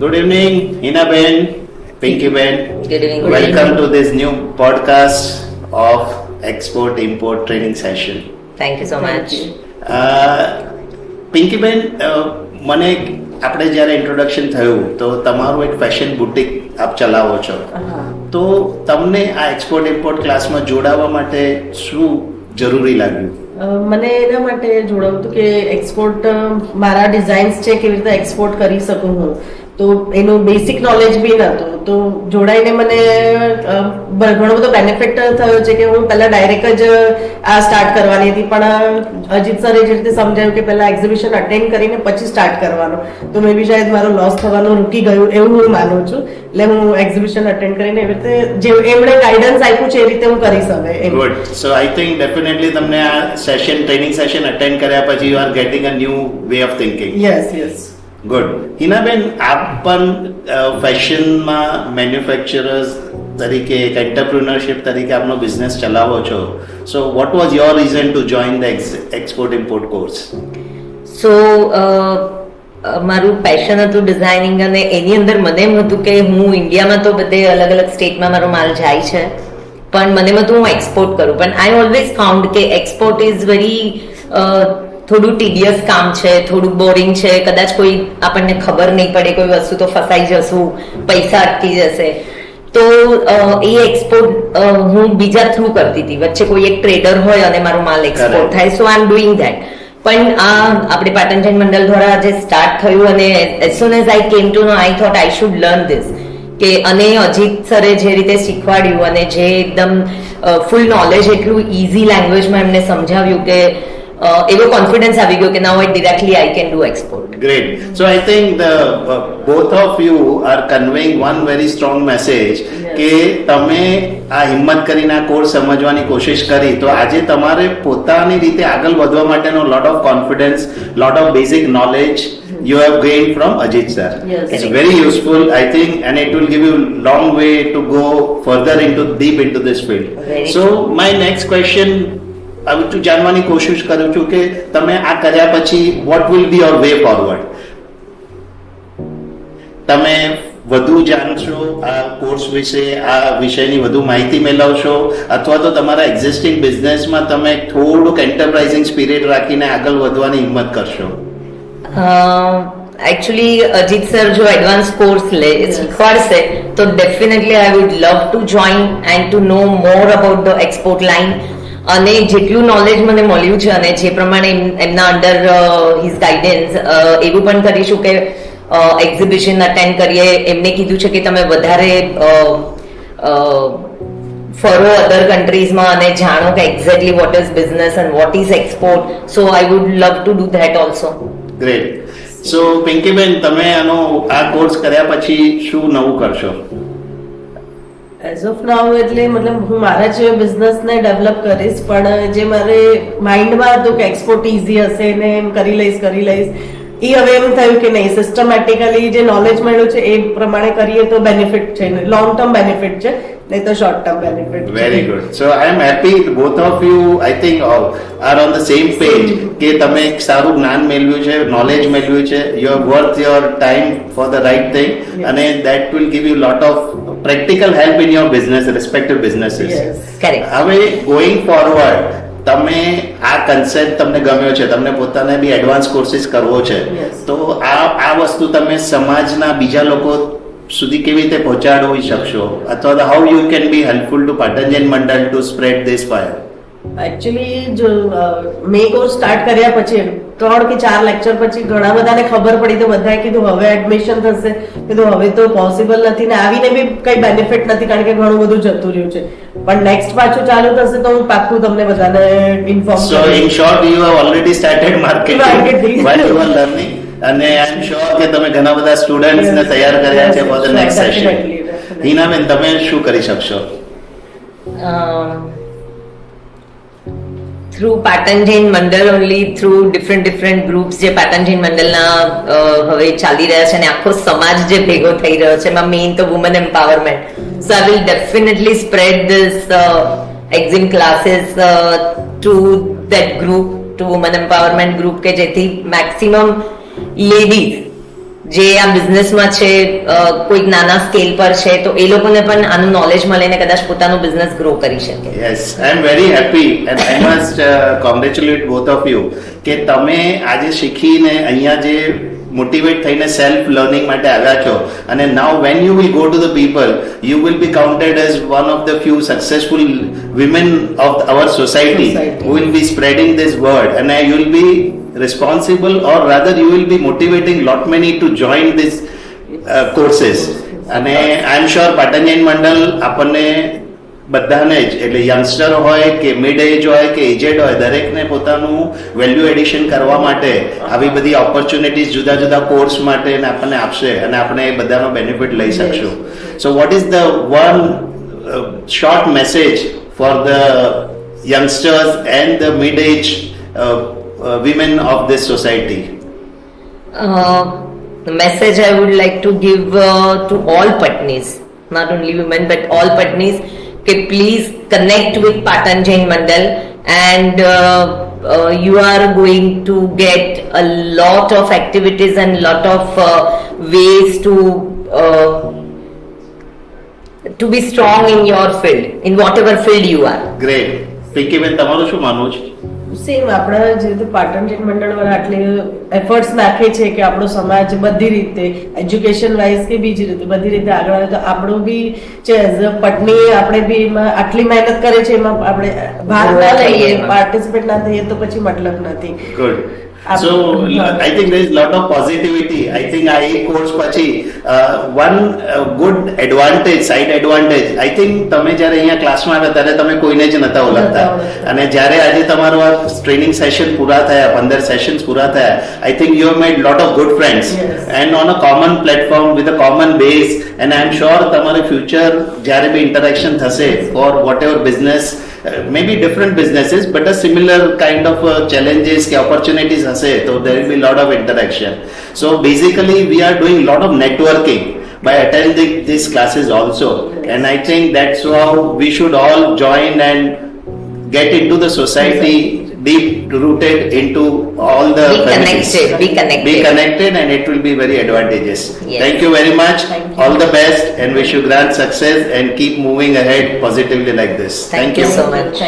Good evening, Hina Ben, Pinky Ben. Good evening. Welcome to this new podcast of Export Import Training Session. Thank you so much. Pinky બેન, મને આપણે જ્યારે introduction થયું તો તમારું એક ફેશન બુટિક આપ ચલાવો છો, તો તમને આ એક્સપોર્ટ ઇમ્પોર્ટ ક્લાસમાં જોડાવા માટે શું જરૂરી લાગ્યું? મને એના માટે જોડાવું હતું કે એક્સપોર્ટ મારા ડિઝાઇન્સ છે કેવી રીતે એક્સપોર્ટ કરી શકું હું, તો એનું બેસિક નોલેજ બી નહોતું. તો જોડાઈને મને ઘણો બધો બેનિફિટ થયો છે કે હું પહેલા ડાયરેક્ટ જ આ સ્ટાર્ટ કરવાની હતી, પણ અજીત સરે જે રીતે સમજાવ્યું કે પહેલા એક્ઝિબિશન અટેન્ડ કરીને પછી સ્ટાર્ટ કરવાનું, તો મે બી શાયદ મારો લોસ થવાનું રૂકી ગયું એવું હું માનું છું. એટલે હું એક્ઝિબિશન અટેન્ડ કરીને એવી રીતે જે એમણે ગાઈડન્સ આપ્યું છે એ રીતે હું કરી શકું. Good. So I think definitely તમને આ સેશન ટ્રેનિંગ સેશન અટેન્ડ કર્યા પછી you are getting a new way of thinking. Yes. Good. Hinaben, આપ પણ ફેશનમાં મેન્યુફેક્ચરર્સ તરીકે એક એન્ટરપ્રિન્યોરશિપ તરીકે આપનો બિઝનેસ ચલાવો છો. So what was your reason to join the export import course? So મારું પેશન હતું ડિઝાઇનિંગ, અને એની અંદર મને એમ હતું કે હું ઇન્ડિયામાં તો બધે અલગ અલગ સ્ટેટમાં મારો માલ જાય છે, પણ મને એમ હતું હું એક્સપોર્ટ કરું. પણ આઈ ઓલવેઝ ફાઉન્ડ કે એક્સપોર્ટ ઇઝ વેરી થોડું ટીડિયસ કામ છે, થોડું બોરિંગ છે, કદાચ કોઈ આપણને ખબર નહીં પડે, કોઈ વસ્તુ તો ફસાઈ જશું, પૈસા અટકી જશે. તો એ એક્સપોર્ટ હું બીજા થ્રુ કરતી હતી, વચ્ચે કોઈ એક ટ્રેડર હોય અને મારો માલ એક્સપોર્ટ થાય, સો આઈ એમ ડુઈંગ ધેટ. પણ આ આપણે પાટણ જૈન મંડળ દ્વારા જે સ્ટાર્ટ થયું, અને as soon as I came to know I thought I should learn this, કે અને અજીત સરે જે રીતે શીખવાડ્યું અને જે એકદમ ફૂલ નોલેજ એટલું ઇઝી લેંગ્વેજમાં એમને સમજાવ્યું કે એવો કોન્ફિડન્સ આવી ગયો કે now directly I can do export. Great. So I think both of you are conveying one very strong message કે તમે આ હિંમત કરીને આ કોર્સ સમજવાની કોશિશ કરી, તો આજે તમારે પોતાની રીતે આગળ વધવા માટેનો lot of confidence, lot of basic knowledge you have gained from Ajit sir. Yes. It's very useful, I think, and it will give you long way to go further deep into this field. Very So my next question, હવે તું જાણવાની કોશિશ કરું છું કે તમે આ કર્યા પછી what will be your way forward? તમે વધુ જાણશો આ કોર્સ વિશે, આ વિષયની વધુ માહિતી મેળવશો, અથવા તો તમારા એક્ઝિસ્ટિંગ બિઝનેસમાં તમે થોડુંક એન્ટરપ્રાઇઝિંગ સ્પિરિટ રાખીને આગળ વધવાની હિંમત કરશો? એકચ્યુઅલી અજીત સર જો એડવાન્સ કોર્સ શીખવાડશે તો definitely I would love to join and to know more about the export line. અને જેટલું નોલેજ મને મળ્યું છે અને જે પ્રમાણે એમના અંડર હિઝ ગાઈડન્સ એવું પણ કરીશું કે એક્ઝિબિશન અટેન્ડ કરીએ. એમને કીધું છે કે તમે વધારે ફરો અધર કન્ટ્રીઝમાં અને જાણો કે exactly what is business and what is export. So I would love to do that also. Great. So Pinkiben, તમે આ કોર્સ કર્યા પછી શું નવું કરશો? એઝ ઓફ નાઉ એટલે મતલબ હું મારા જે બિઝનેસને ડેવલપ કરીશ, પણ જે મારે માઇન્ડમાં હતું કે એક્સપોર્ટ ઇઝી હશે ને એમ કરી લઈશ, એ હવે એમ થયું કે નહીં, સિસ્ટમેટિકલી જે નોલેજ મળ્યું છે એ પ્રમાણે કરીએ તો બેનિફિટ છે, લોંગ ટર્મ બેનિફિટ છે, નહીં તો short term benefit. Very good. So I am happy both of you I think are on the same page કે તમે એક સારું જ્ઞાન મેળવ્યું છે, નોલેજ મેળવ્યું છે, you are worth your time for the right thing, અને that will give you lot of practical help in your business, respective businesses. હવે ગોઈંગ ફોરવર્ડ, તમે આ કન્સેપ્ટ તમને ગમ્યો છે, તમને પોતાને બી એડવાન્સ કોર્સિસ કરવો છે, તો આ વસ્તુ તમે સમાજના બીજા લોકો સુધી કેવી રીતે પહોંચાડી શકશો, અથવા તો how you can be helpful to Patan Jain Mandal to spread this fire? Actually જો મેં કોર્સ સ્ટાર્ટ કર્યા પછી 3 કે 4 લેક્ચર પછી ઘણા બધાને ખબર પડી, તો બધાએ કીધું હવે એડમિશન થશે, કીધું હવે તો પોસિબલ નથી ને આવીને બી કઈ બેનિફિટ નથી, કારણ કે ઘણું બધું જતું રહ્યું છે. પણ નેક્સ્ટ પાછું ચાલુ થશે તો હું પાક્કું તમને બધાને ઇન્ફોર્મ કરીશ. સો in short, you have already started marketing while you are learning, અને આઈ એમ શ્યોર કે તમે ઘણા બધા સ્ટુડન્ટ્સ ને તૈયાર કર્યા છે ફોર ધ નેક્સ્ટ સેશન. હિનાબેન, તમે શું કરી શકશો? થ્રુ પાટણ જૈન મંડળ ઓનલી, થ્રુ ડિફરન્ટ ગ્રુપ્સ જે પાટણ જૈન મંડળના હવે ચાલી રહ્યા છે, અને આખો સમાજ જે ભેગો થઈ રહ્યો છે, એમાં મેઇન તો woman empowerment. So I will definitely spread this EXIM classes to that group, to woman empowerment group, કે જેથી મેક્સિમમ લેડીઝ જે આ બિઝનેસમાં છે, કોઈક નાના સ્કેલ પર છે, તો એ લોકોને પણ આનું નોલેજ મળે ને કદાચ પોતાનો બિઝનેસ ગ્રો કરી શકે. Yes, I am very happy and I must congratulate both of you કે તમે આજે શીખીને અહીંયા જે મોટિવેટ થઈને સેલ્ફ લર્નિંગ માટે આવ્યા છો અને now when you will go to the people you will be counted as one of the few successful women of our society who will be spreading this word અને you will be responsible or rather you will be motivating lot many to join this courses અને I am sure પાટણજૈન મંડળ આપણને બધાને જ એટલે youngster હોય કે mid એજ હોય કે એજેડ હોય દરેકને પોતાનું વેલ્યુ એડિશન કરવા માટે આવી બધી ઓપોર્ચ્યુનિટીઝ જુદા જુદા કોર્સ માટે આપણને આપશે અને આપણે એ બધાનો બેનિફિટ લઈ શકશું. So what is the one short message for the youngsters and the mid age women of this society? The message I would like to give to all Patnis, not only women but all Patnis, that please connect with Patan Jain Mandal and you are going to get a lot of activities and lot of ways to be strong in your field, in whatever field you are. Great. Pinky બેન તમારું શું માનવું છે? Same આપણા જે રીતે પાટણ જૈન મંડળ વાળા આટલી એફર્ટ્સ નાખે છે કે આપણો સમાજ બધી રીતે એજ્યુકેશન વાઇઝ કે બીજી રીતે બધી રીતે આગળ આવે તો આપણું બી છે એઝ અ પત્ની આપણે બી એમાં આટલી મહેનત કરે છે એમાં આપણે ભાગ ના લઈએ પાર્ટિસિપેટ ના થઈએ તો પછી મતલબ નથી. Good. So I think there is lot of positivity. I think આ એક કોર્સ પછી one good advantage, side advantage. I think તમે જ્યારે અહીંયા ક્લાસમાં આવ્યા ત્યારે તમે કોઈને જ નતા ઓળખતા અને જ્યારે આજે તમારો આ ટ્રેનિંગ સેશન પૂરા થયા 15 સેશન્સ પૂરા થયા I think you have made lot of good friends and on a common platform with a common base and I am sure તમારે future જ્યારે બી interaction થશે for whatever business maybe different businesses but a similar kind of challenges ke opportunities hase so there will be lot of interaction. So basically we are doing lot of networking by attending these classes also and I think that's how we should all join and get into the society deep rooted into all the Be connected and it will be very advantageous. Yes. Thank you very much. All the best and wish you grand success and keep moving ahead positively like this. Thank you so much.